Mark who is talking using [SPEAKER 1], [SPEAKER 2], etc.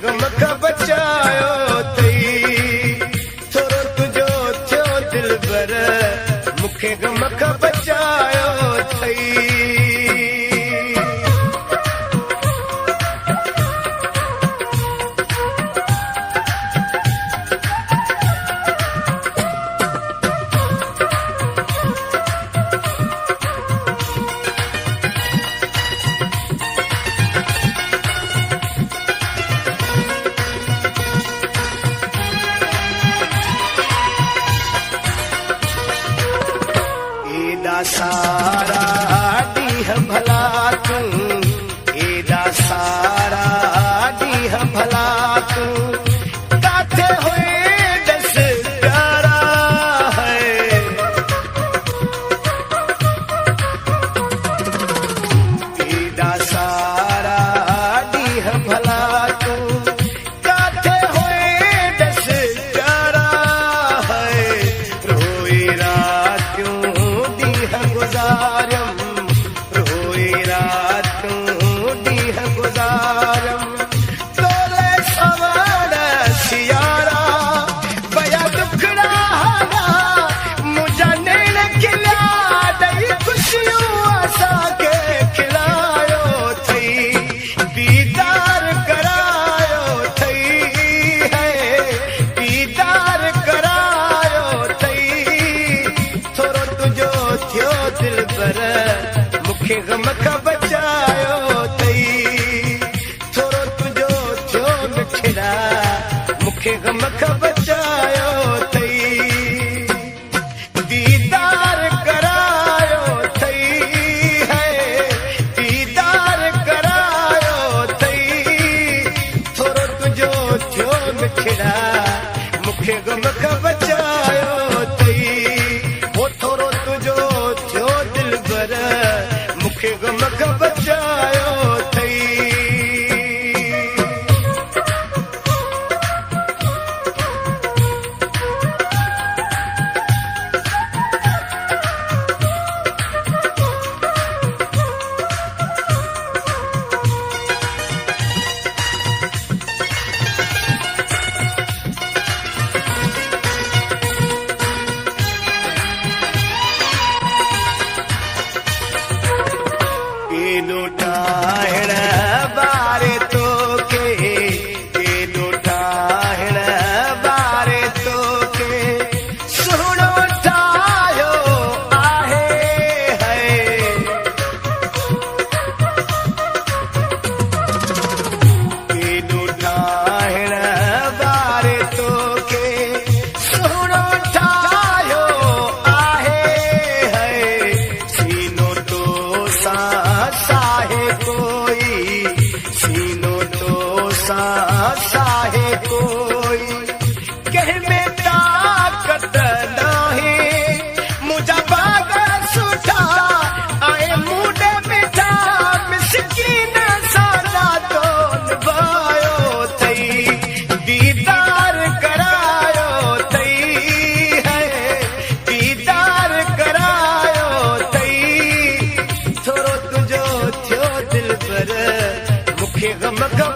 [SPEAKER 1] गम खां बचायो अथई थोरो तुंहिंजो थियो दिलबर मूंखे गम खां बचायो अथई सारा डीह भला तूं एदा सारा डीह भला तूं काथे हुए दस प्यारा है एदा सारा डीह भला तूं काथे हुए दस प्यारा है रोई रातियों गुजारम रोई रातूं डीह गुजारम तोले सवार सियारा बया दुखड़ा हारा मुझा नैन खिला दई खुशियों असांखे खिलायो थई दीदार करायो थई है दीदार करायो थई थोरो तुंहिंजो थियो दिलबर मूंखे गम खां बचायो अथई थोरो तुंहिंजो थियो मिठड़ा मूंखे गम खां बचायो अथई दीदार करायो अथई है दीदार करायो अथई थोरो तुंहिंजो थियो मिठड़ा मूंखे गम खां बचायो अथई हो थोरो तुंहिंजो थियो दिलबर मूंखे गम खां बचायो अथई ठाहिण बारे तोखे केॾो ठाहिण बारे तोखे सुहिणो ठाहियो आहे केॾो ठाहिण बारे तोखे सुहिणो ठाहियो आहे सीनो तो साहे कोई सीनो तो साहे कोई कह में ताकत नाही मुझा बाग सुठा आए मुंडे मिठा मिसकीन सादा तो निभायो थई दीदार करायो थई है दीदार करायो थई थोरो तुंहिंजो थियो दिलबर मूंखे गम खां